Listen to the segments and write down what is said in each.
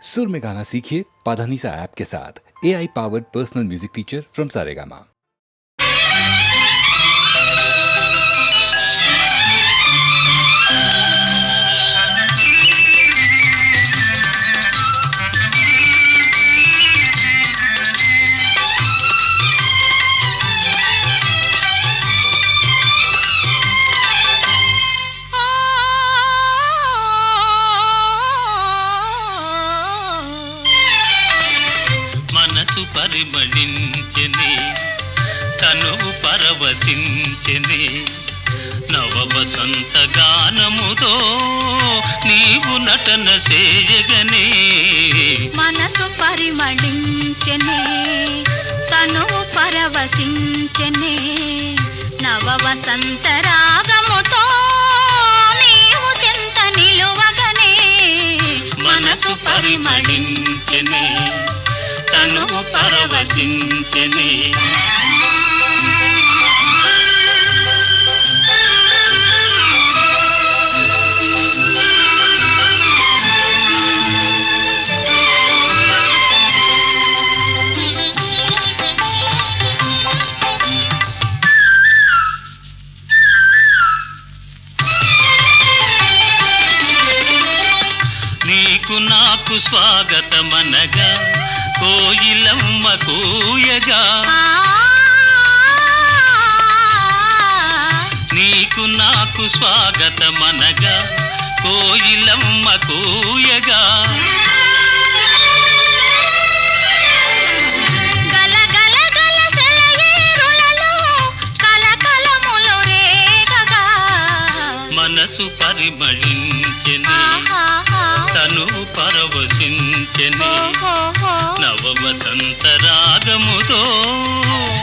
सुर में गाना सीखिए पाधानीसा ऐप के साथ। AI powered personal music teacher from Saregama. మనసు పరిమళించెని తనువు పరవశించెని నవ వసంత గానముతో నీవు నటన చేయగనే మనసు పరిమళించెని తనువు పరవశించెని నవ వసంత రాగముతో నీవు చెంత నిలువగనే మనసు పరిమళించెని తనువు పరవశించెని నీకు నాకు స్వాగతమనగా కోయిలమ్మ కూయగా నీకు నాకు స్వాగతమనగా కోయిలమ్మ కూయగా గల గల గల సెలయేరులలో కలకలములు రేగగా మనసు పరిమళించెని తను పరవశించెని నవ వసంత రాగముతో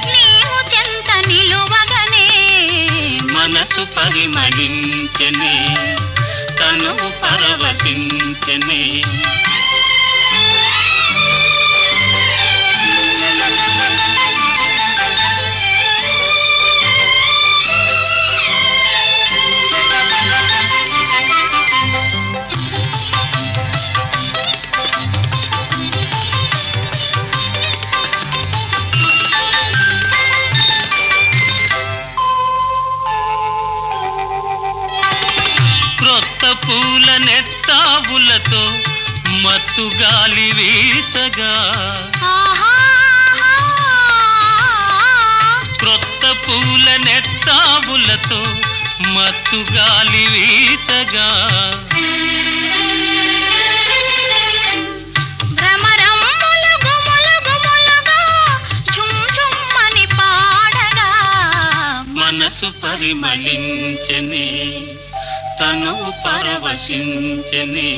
నీవు చెంత నిలువగనే మనసు పరిమళించెని తను పరవశించెని క్రొత్త పూల నెత్తావులతో మత్తు గాలి వీచగా క్రొత్త పూల నెత్తావులతో మత్తు గాలి వీచగా భ్రమరమ్ములు గుములు గుములుగా ఝుమ్ ఝుమ్మని పాడగా మనసు పరిమళించెని తను పరవశించెని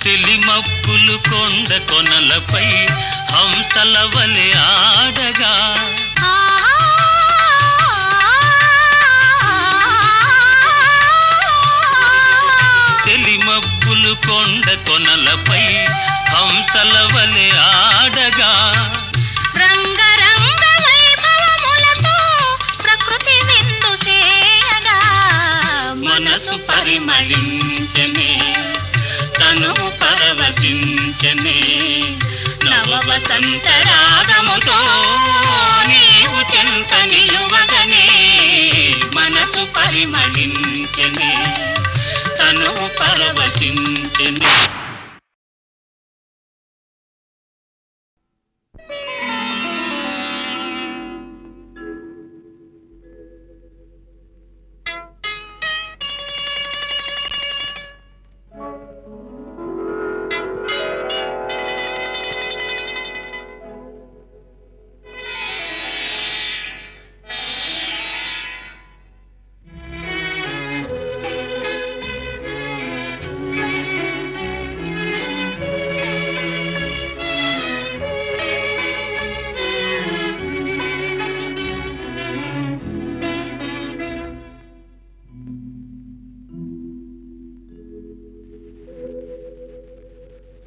తెలిమప్పులు కొండ కొనలపై హంసల వలె ఆడగా తెలిమప్పులు కొండ కొనలపై హంసల వలె ఆడగా రంగరంగ వైభవములతో ప్రకృతి విందు చేయగా మనసు పరిమళించెని తను పరవశించెని నవ వసంత రాగముతో నీవు చెంత నిలువగనే మనసు పరిమళించెని తను పరవశించెని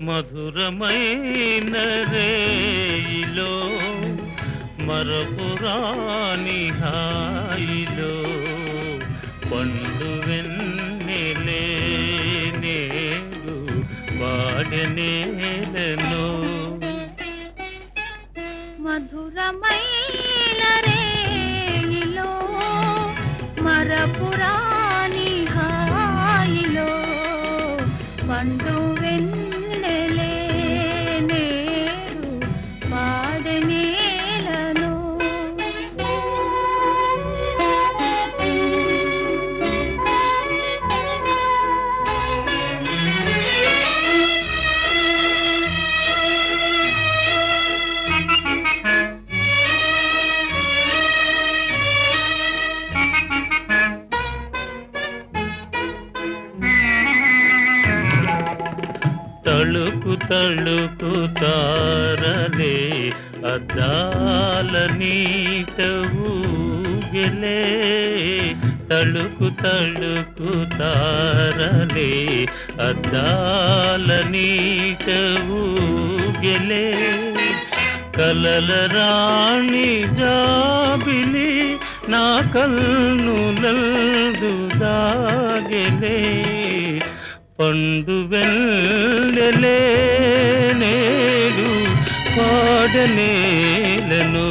మధురమైన రేయిలో మరపురాని హాయిలో పండు వెన్నెలే నేడు వాడనేలను మధురమైన రేయిలో మరపురాని హాయిలో పండు వెన్నెలే నేడు పాడనేలను తళుకు తళుకు తారలే అద్దాల నీట ఊగెలే తళుకు తళుకు తారలే అద్దాల నీట ఊగెలే కలల రాణి జాబిలి నా కన్నులందు దాగెలే పండు వెన్నెలే నేడు పాడనేలను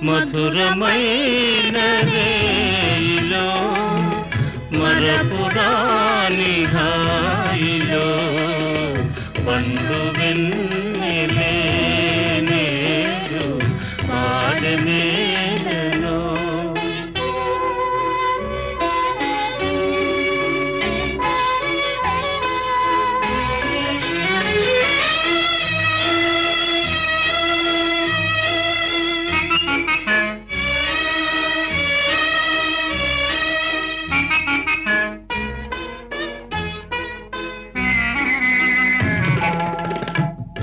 మధురమైన రేయిలో మరపురాని హాయిలో పండు వెన్నెలే నేడు పాడనేలను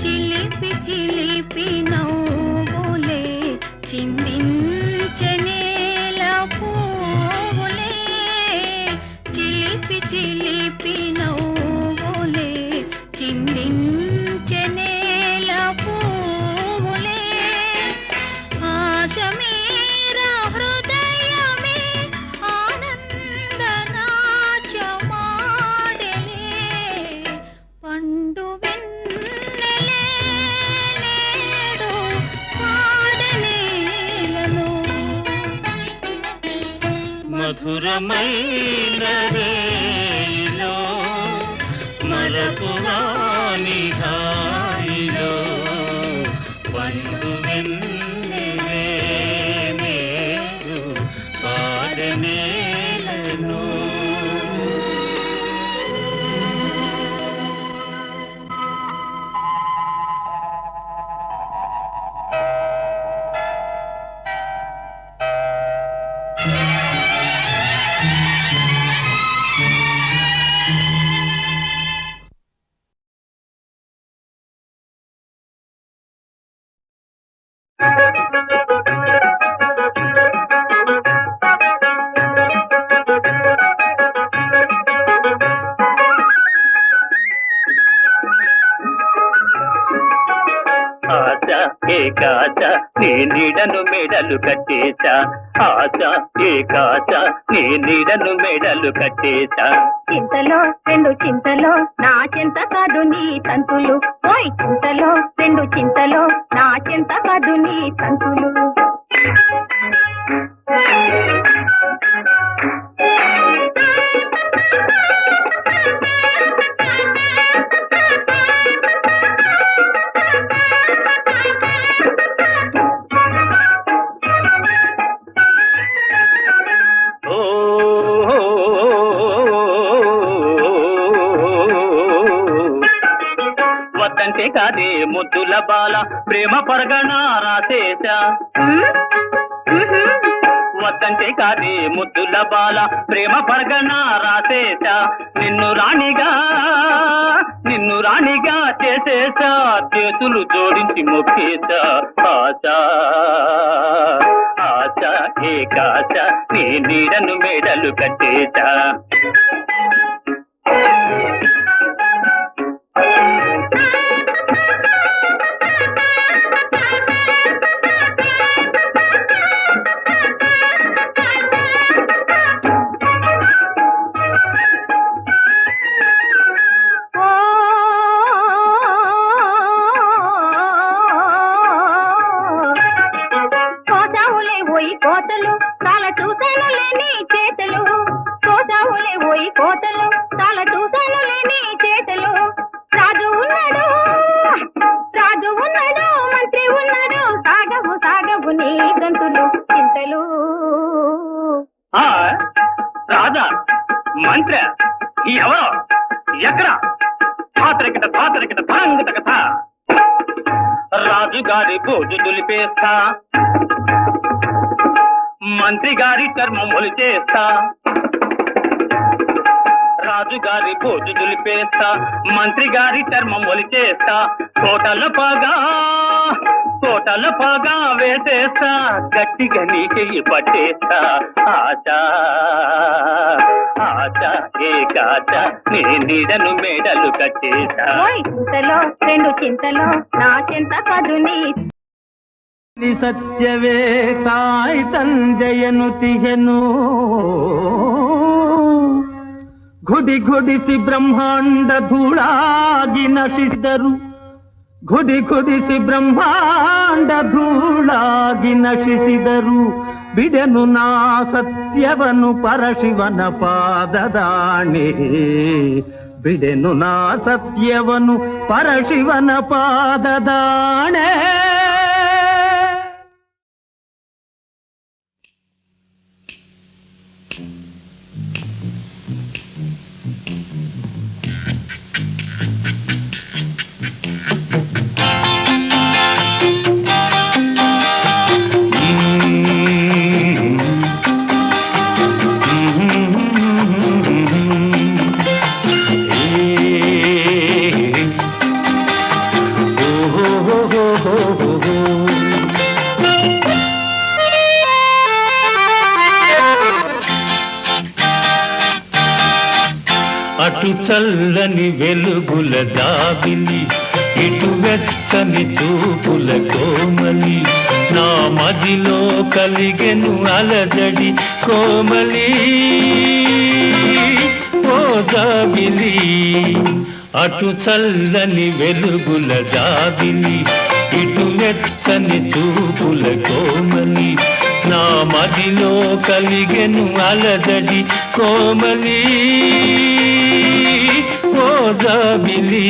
చిలిపి నవ్వులే చిందించనేల పువ్వులే చిలిపి నవ్వులే చిందించనేల పువ్వులే ఆశ మీరా హృదయమే ఆనంద నాట్యమాడలే పండు మధురమైన రేయిలో మరపురాని హాయిలో పండు వెన్నెలే నేడు పాడనేలను ఆశ ఏకాశ నీ నీడను మెడలు కట్టేశా ఆశ ఏకాశ నీ నీడను మెడలు కట్టేశా చింతలో రెండు చింతలో నా చింత కాదు నీ తంతులు ఓయ్ చింతలో రెండు చింతలో నా చింత కాదు నీ తంతులు వద్దంటే కాదే ముద్దుల బాల ప్రేమ పరగణ రాసేశా వద్దంటే కాదే ముద్దుల బాల ప్రేమ పరగణ రాసేశా నిన్ను రాణిగా చేసేశా చేతులు జోడించి మొక్కేశా ఆశా ఆశ ఏకాశ నీ నీడను మెడలు కట్టేశా రాజా మంత్రి ఎవరో ఎక్కడ ధాతరికట ధాతరికట ధాంగట కథ రాజుగారి భోజు దులిపేస్తా మంత్రి గారి చర్మం ఒలిచేస్తా రాజుగారి భోజు దులిపేస్తా మంత్రి గారి చర్మం ఒలిచేస్తా కోటల పాగా వేసేస్తా గట్టిగా నీ చెయ్యి పట్టేస్తా ఆశా ఆశా ఏ కాచ నీ నీడను మేడలు కట్టేస్తా ఓయ్ చింతలో రెండు చింతలో నా చింత కాదు నీ ಸತ್ಯವೇ ತಾಯಿ ತಂದೆಯನು ತಿಹೆನು ಘುಡಿ ಘುಡಿಸಿ ಬ್ರಹ್ಮಾಂಡ ಧೂಳಾಗಿ ನಶಿಸಿದರು ಘುಡಿ ಘುಡಿಸಿ ಬ್ರಹ್ಮಾಂಡ ಧೂಳಾಗಿ ನಶಿಸಿದರು ಬಿಡೆನು ನಾ ಸತ್ಯವನು ಪರಶಿವನ ಪಾದದಾಣೆ ಬಿಡೆನು ನಾ ಸತ್ಯವನು ಪರಶಿವನ ಪಾದದಾಣೆ అటు చల్లని వెలుగుల జాబిలి ఇటు వెచ్చని చూపుల కోమలి నా మదిలో కలిగెను అలజడి కోమలి ఓ జాబిలి అటు చల్లని వెలుగుల జాబిలి ఇటు వెచ్చని చూపుల కోమలి నా మదిలో కలిగెను అలజడి కోమలి ఓ జాబిలి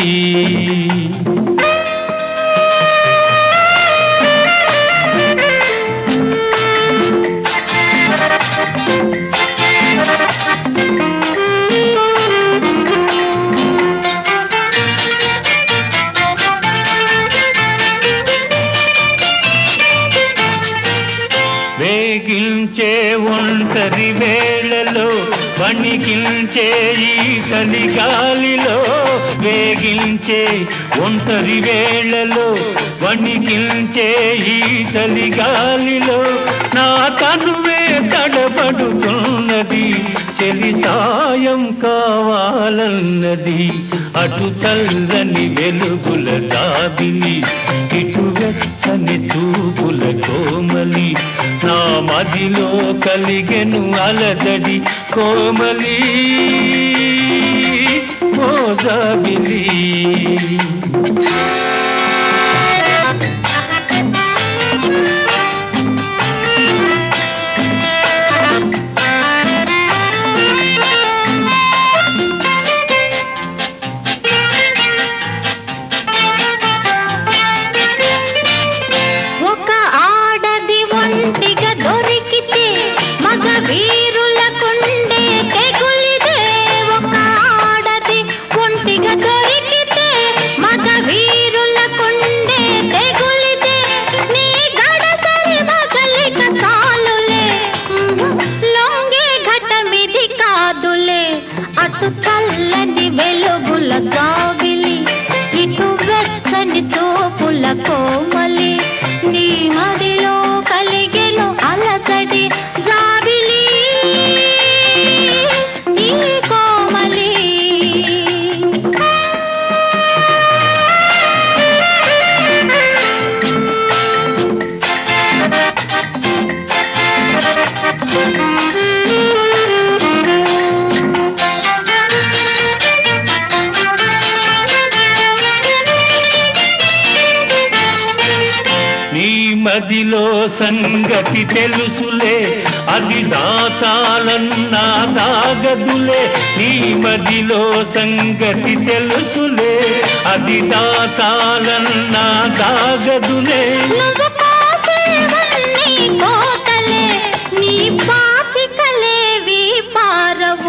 వేగించే ఒంటరి వేళలో వణికించే ఈ చలిగాలిలో వేగించే ఒంటరి వేళలో వణికించే ఈ చలిగాలిలో నా తనువే తడబడుతున్నది చెలి సాయం కావాలన్నది అటు చల్లని వెలుగుల జాబిలి ఇటు వెచ్చని చూపుల కోమలి నా మదిలో కలిగెను అలజడి కోమలి ఓ జాబిలి అటు చల్లని వెలుగుల జాబిలి ఇటు వెచ్చని చూపుల కోమలి నీ మదిలో కలిగెను అలజడి జాబిలి నీ కోమలి మదిలో సంగతి తెలుసులే అది దాచాలన్నా దాగదులే నీ మదిలో సంగతి తెలుసులే అది దాచాలన్నా దాగదులే నువ్వు కోసేవన్నీ కోతలే నీ పాచికలేవి పారవు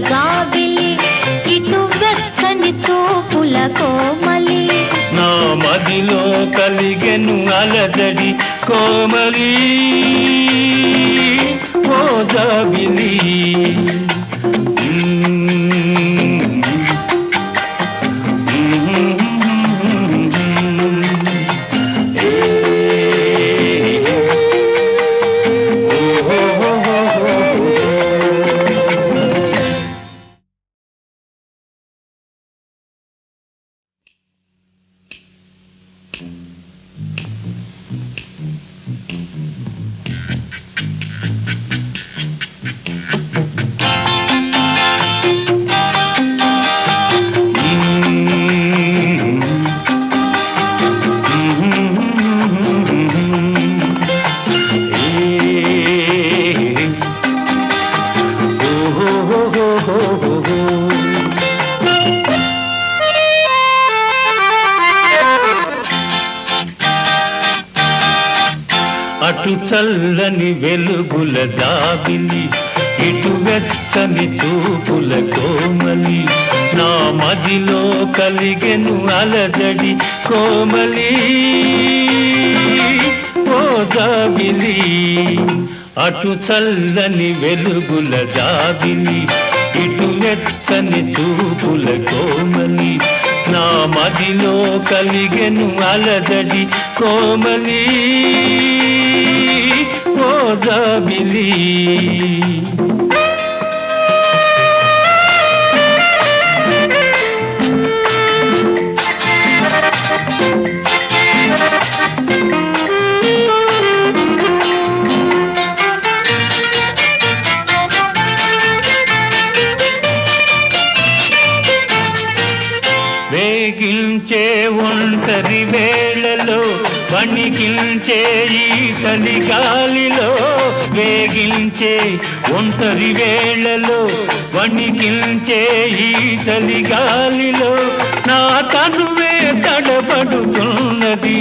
జాబిలి ఇటు వెచ్చని చూపుల కోమలి నా మదిలో కలిగెను అలజడి కోమలి ఓ జాబిలి అటు చల్లని వెలుగుల జాబిలి ఇటు వెచ్చని చూపుల కోమలి నా మదిలో కలిగెను అలజడి కోమలి ఓ జాబిలి అటు చల్లని వెలుగుల జాబిలి ఇటు వెచ్చని చూపుల కోమలి నా మదిలో కలిగెను అలజడి కోమలి ఓ జాబిలి వేగించే ఒంటరి వేళలో వణికించే ఈ చలిగాలిలో వేగించే ఒంటరి వేళలో వణికించే ఈ చలిగాలిలో నా తనువే తడబడుతున్నది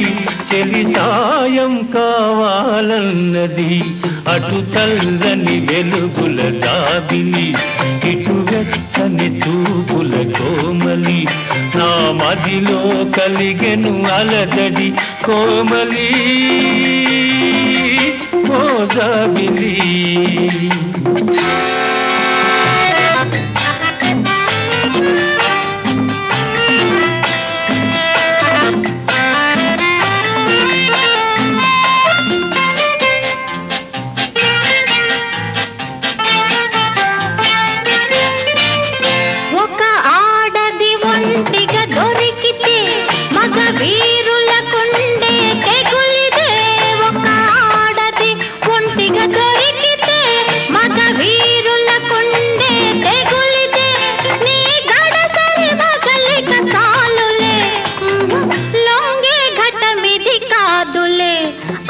చెలి సాయం కావాలన్నది అటు చల్లని వెలుగుల జాబిలి ఇటు వెచ్చని చూపుల కోమలి నా మదిలో కలిగెను అలజడి కోమలి ఓ జాబిలి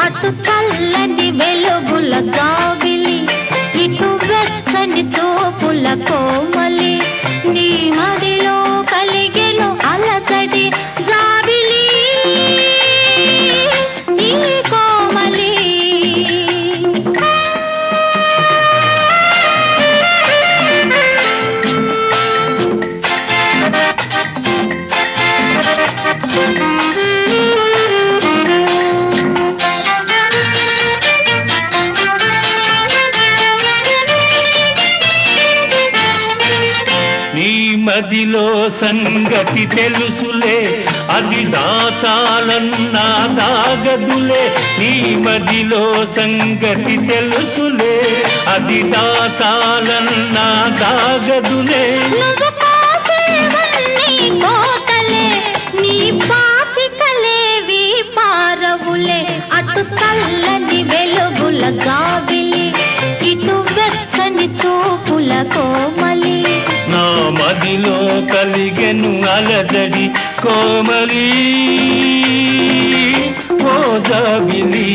అటు చల్లని వెలుగుల జాబిలి ఇటు వెచ్చని చూపుల కోమలి నీ మదిలో కలిగెను అలజడి జాబిలి ఈ కోమలి మదిలో సంగతి తెలుసులే అది దాచాలన్నా దాగదులే నీ మదిలో సంగతి తెలుసులే అది దాచాలన్నా దాగదులే నువ్వు కాసేవన్నీ కోతలే నీ పాచికలేవి పారవులే అటు చల్లని వెలుగుల జాబిలి ఇటు వెచ్చని చూపుల కోమలి నా మదిలో కలిగెను అలజడి కోమలి ఓ జాబిలి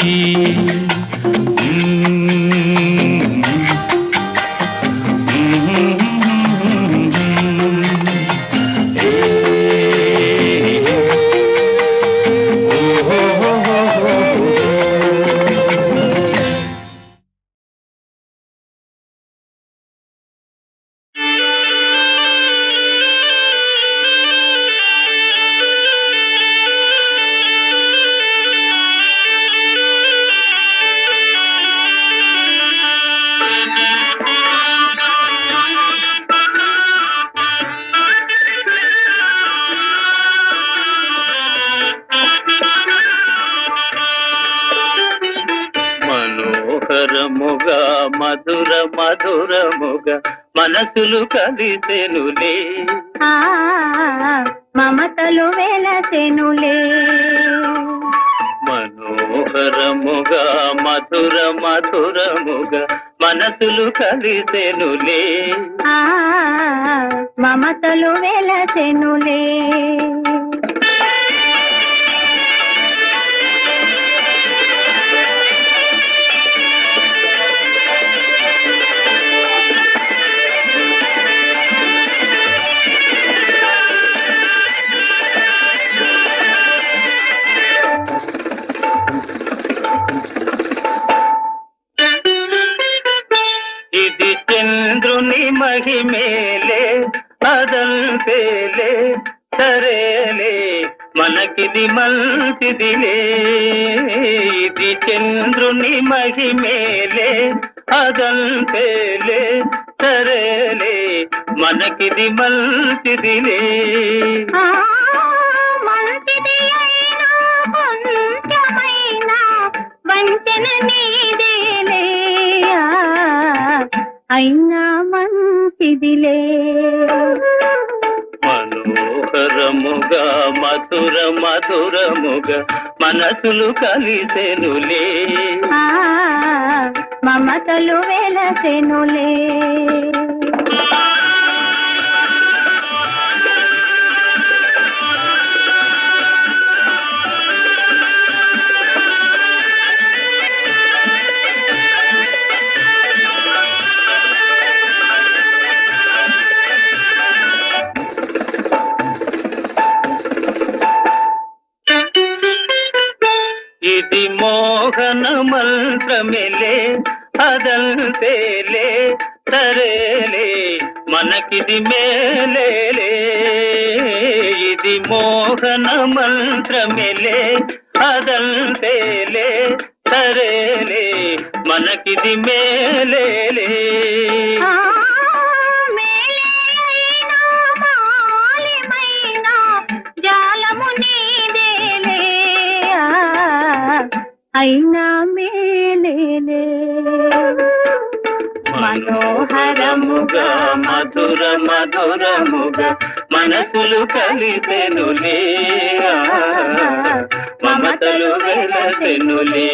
మనోహరముగా మధుర మధురముగా మనసులు కలిసెనులే ఆ మమతలు వెలసెనులే మనోహరముగా మధుర మధురముగా మనసులు కలిసెనులే ఆ మమతలు వెలసెనులే ఇది చంద్రుని మహిమేలే అదంతేలే సరేలే మనకిది మంచిదిలే ఇది చంద్రుని మహిమేలే అదంతేలే సరేలే మనకిది మంచిదిలే ఆ మంచిది అయినా కొంచెమైనా వంచన నీదేలే అయినా మంచిదిలే మనోహరముగా మధుర మధురముగా మనసులు కలిసెనులే ఆ మమతలు వెలసెనులే ఇది మోహన మంత్రమిలే అదంతేలే సరేలే మనకిది మేలేలే ఇది మోహన మంత్రమిలే అదంతేలే సరేలే మనకిది మేలేలే ఆ మేలైనా మాలిమైనా జాలము నీదేలే అయినా మేలేలే మనోహరముగా మధుర మధురముగా మనసులు కలిసెనులే మమతలు వెలసెనులే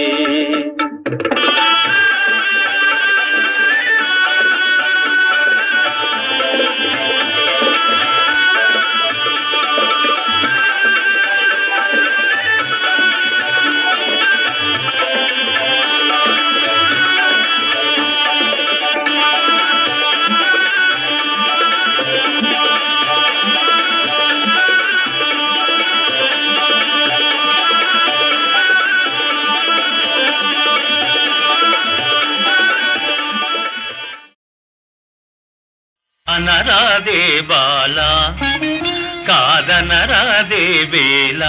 అనరాదే బాల కాదనరాదే వేళ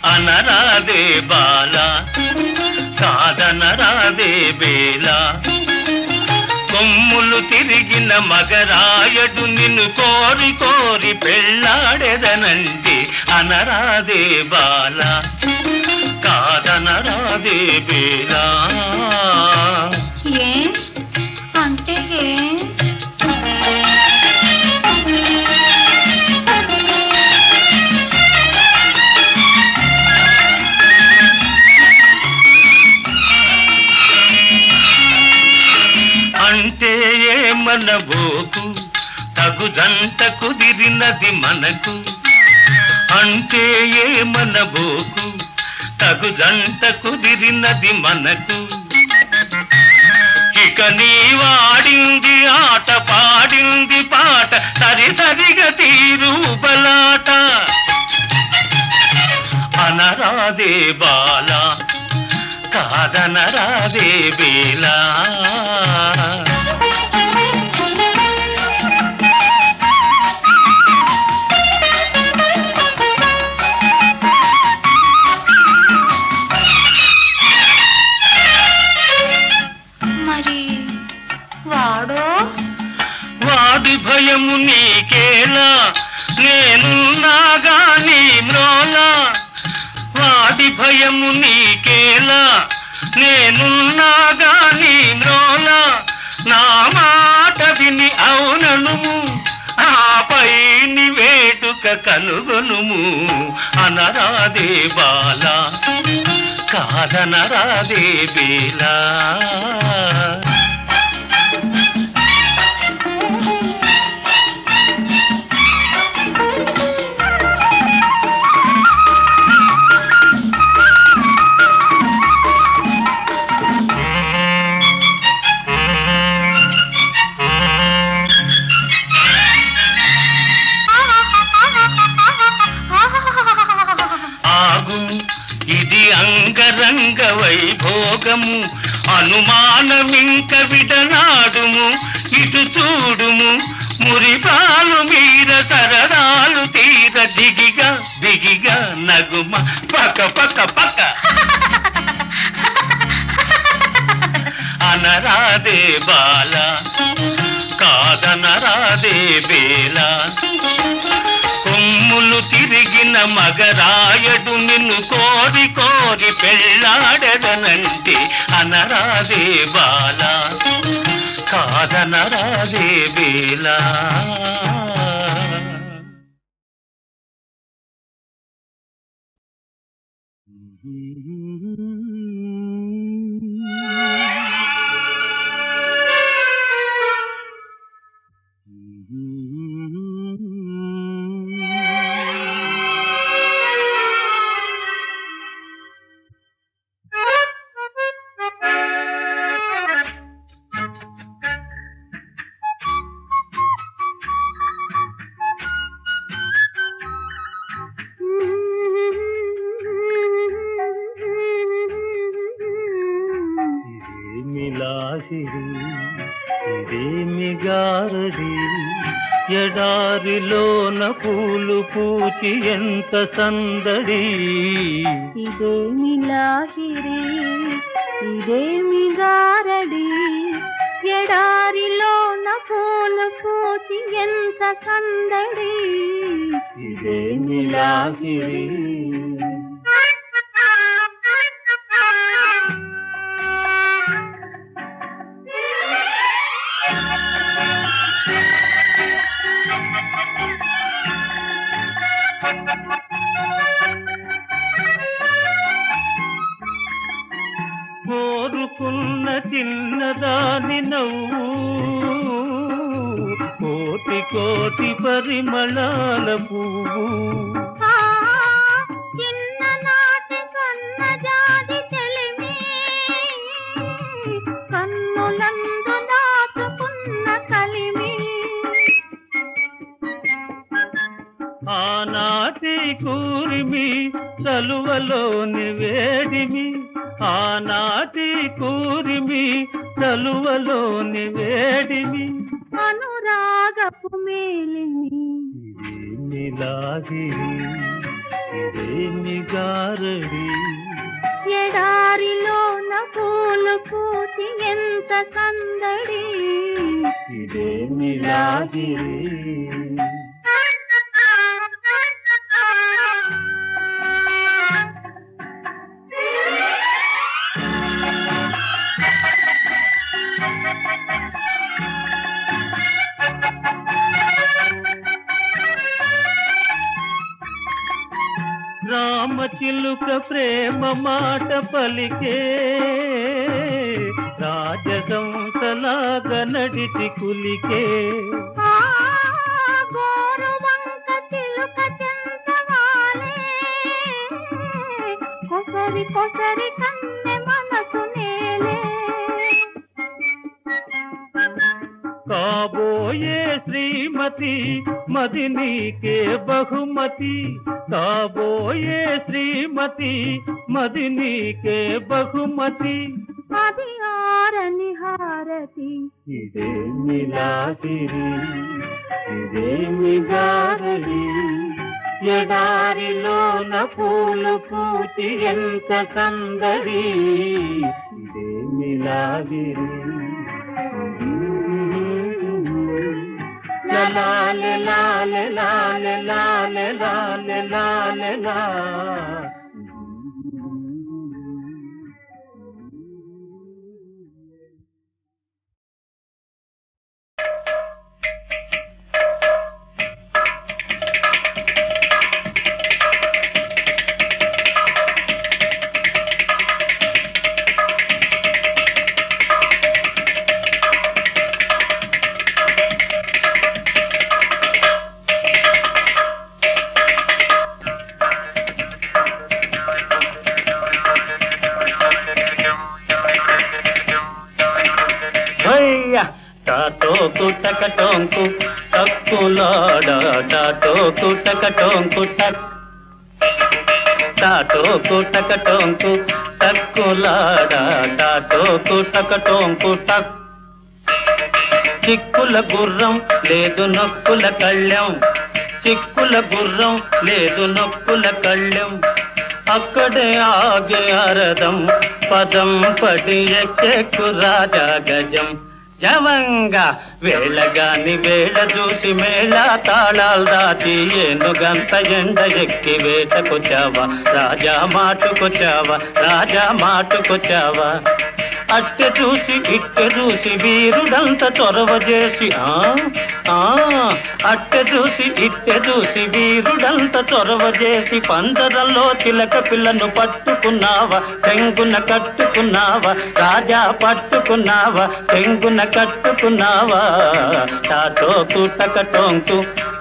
అనరాదే బాల కాదనరాదే వేళ కొమ్ములు తిరిగిన మగరాయడు నిన్ను కోరి కోరి పెళ్ళాడెదనంటే అనరాదే బాల కాదనరాదే వేళ ఏ అంటే ఏ అంటే ఏమనబోకు తగు జంట కుదిరినది మనకు అంటే ఏమనబోకు తగు జంట కుదిరినది మనకు ఇక నీ వాడింది ఆట పాడింది పాట సరి సరిగా తీరు బలాట అనరాదే బాల కాదనరాదే బేలా వాడి భయము నీకేలా నేనున్నాగా నీ మ్రోలా వాడి ఎలాంటి భయము నీకేలా, నేనున్నాగా నీ మ్రోలా, నా మాట విని అవుననుము, ఆపై నీ వేడుక కనుగొనుము. అనరాదే బాల, కాదనరాదే బేలా. అంగరంగ వైభోగము అనుమానమింక విడనాడుము, ఇటు చూడుము మురిపాలు మీర సరదాలు తీర దిగిగా దిగిగా నగుమ పక పక పక. అనరాదే బాల, కాదనరాదే బేలా. కొమ్ములు తిరిగిన మగరాయడు నిన్ను కోరి కోరి పెళ్ళాడదనంటే అనరాదే బాల, కాదనరాదే బేలా. ఇదేమి గారడి, ఎడారిలోన పూలు పూచి ఎంత సందడి. ఇదేమి లాహిరి, ఇదేమి గారడి, ఎడారిలోన పూలు పూచి ఎంత సందడి. ఇదేమి లాహిరి. కోరుకున్న చిన్నదాని నవ్వు కోటి కోటి పరిమళాల పువ్వు. చిన్ననాటి కన్నజాతి చెలిమి, కన్నులందు దాచుకున్న కలిమి. ఆనాటి కూరిమి చలువలోని వేడిమి, ఆనాటి కూరిమి చలువలోని వేడిమి. అనురాగపు మేలిమి, ఇదేమి లాగిరి, ఇదేమి గారడి, ఎడారిలోన పూలు పూచి ఎంత సందడి. ఇదేమి లాగిరి. రామచిలుక ప్రేమ మాట పలికే, రాజదంసలాగా నడిచి కులికే. గోరువంక చిలుక చెంతవాలే, కొసరి కొసరి కన్నె మనసు నేలే. కాబోయే శ్రీమతి మది నీకే బహుమతి, కాబోయే శ్రీమతి మది నీకే బహుమతి. అది ఆరని హారతి, ఇదేమి లాగిరి, ఇదేమి గారడి, ఎడారిలోన పూలు పూచి ఎంత సందడి. ఇదేమి లాగిరి. లాలే లాలే లాలే లాలే లాలే లాలే లా. టాటోకు టకటోంకు టక్కులాడా టాటోకు టకటోంకు టక్ టాటోకు టకటోంకు టక్కులాడా టాటోకు టకటోంకు టక్ చిక్కుల గుర్రం లేదు నొక్కుల కళ్ళెం చిక్కుల గుర్రం లేదు నొక్కుల కళ్ళెం అక్కడే ఆగే అరదం పదం పడి ఎక్కెక్కు రాజా గజం జవంగా వేళగాని వేళ చూసి మేళ తాళాలు దాచి ఏనుగంత ఎండ ఎక్కి వేటకొచ్చావా రాజా మాటుకొచ్చావా రాజా మాటుకొచ్చావా అట్టె చూసి ఇట్టె చూసి వీరుడంత చొరవ చేసి అట్టె చూసి ఇట్టె చూసి వీరుడంత చొరవ చేసి పందరంలో చిలక పిల్లను పట్టుకున్నావా చెంగున కట్టుకున్నావా రాజా పట్టుకున్నావా చెంగున కట్టుకున్నావా టాటోకు టకటోంకు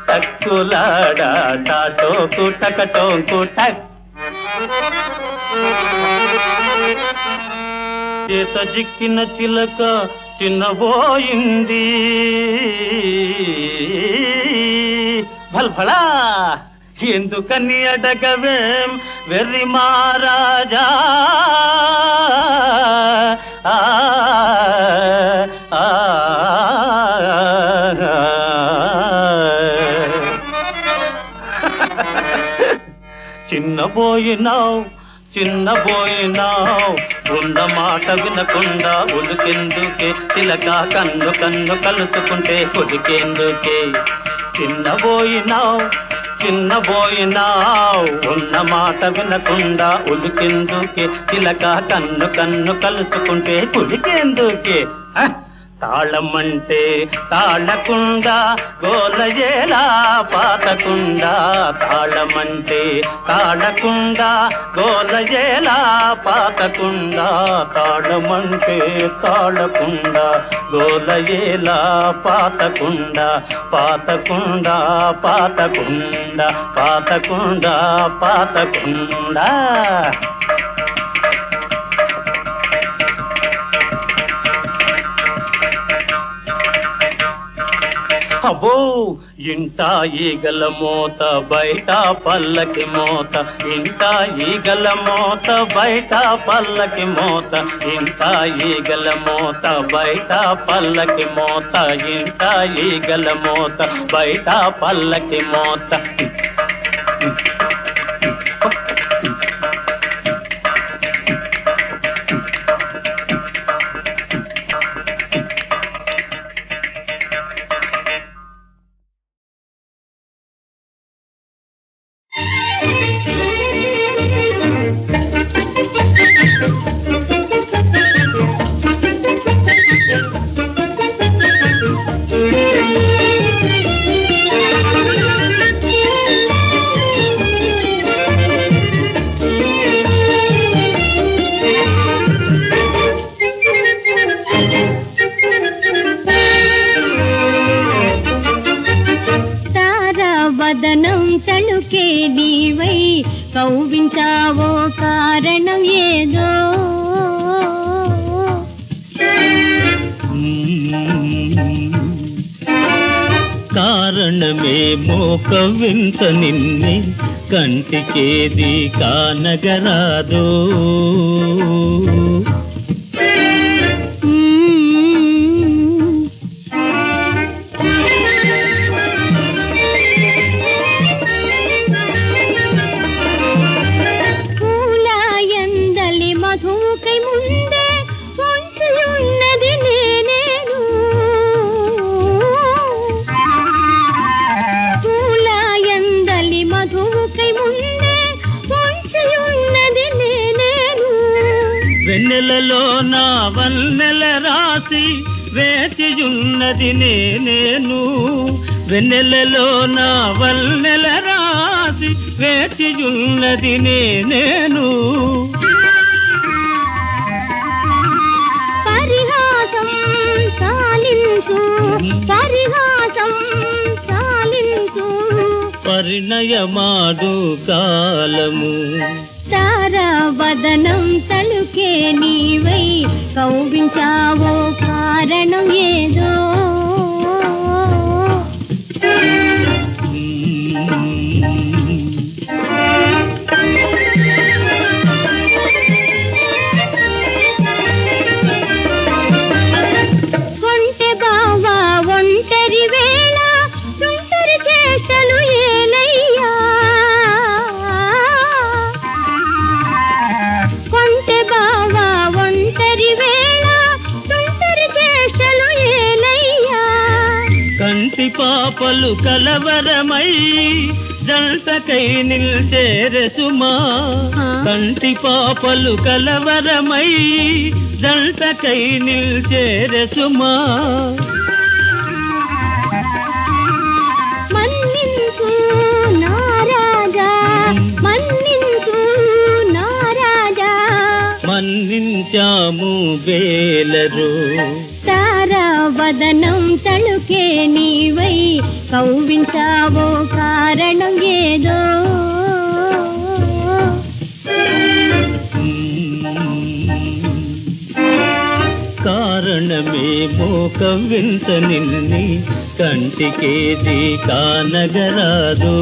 టక్కులాడా టాటోకు టకటోంకు టక్ చేత జిక్కిన చిలక చిన్నబోయింది భల్భళా ఎందుకని అడగవేం వెర్రి మహారాజా చిన్నబోయినావు చిన్నబోయినావు ఉన్న మాట వినకుండా ఉలికెందుకే చిలక కన్ను కన్ను కలుసుకుంటే ఉలికెందుకే చిన్నబోయినావు చిన్నబోయినావు ఉన్న మాట వినకుండా ఉలికెందుకే చిలక కన్ను కన్ను కలుసుకుంటే ఉలికెందుకే తాళమంటే తాళకుండా గోలయేలా పాతకుండా తాళమంటే తాళకుండా గోలయేలా పాతకుండా తాళమంటే తాళకుండా గోలయేలా పాతకుండా పాతకుండా పాతకుండా పాతకుండా పాతకుండా అబ్బో ఇంట ఈగల మోత బయట పల్లకి మోత ఇంట ఈగల మోత బయట పల్లకి మోత ఇంట ఈగల మోత బయట పల్లకి మోత ఇంట ఈగల మోత బయట పల్లకి మోత వదనం తళుకే నీవై కౌవించావో కారణం ఏదో కారణమేమో కవ్వించ నిన్నే కంటికేది కానగరాదో వెన్నెలలో నా వన్నెల రాసి వేచియున్నది నేను వెన్నెలలో నా వన్నెల రాసి వేచియున్నది నేను పరిహాసం చాలించు పరిహాసం చాలించు పరిణయమాడు కాలము తారావదనం తళుకే నీవై కౌవించావో కారణం ఏదో కంటి పాపలు కలవరమై జంటకై నిల్చేరె సుమా కంటి పాపలు కలవరమై జంటకై నిల్చేరె సుమా మన్నించు నా రాజా మన్నించు నా రాజా మన్నించాము బేలరు తారా వదనం తళుకే నీవై కౌవించావో కారణం ఏదో కారణమేమో కవ్వింత నిన్ని కంటికేది కానగరాదు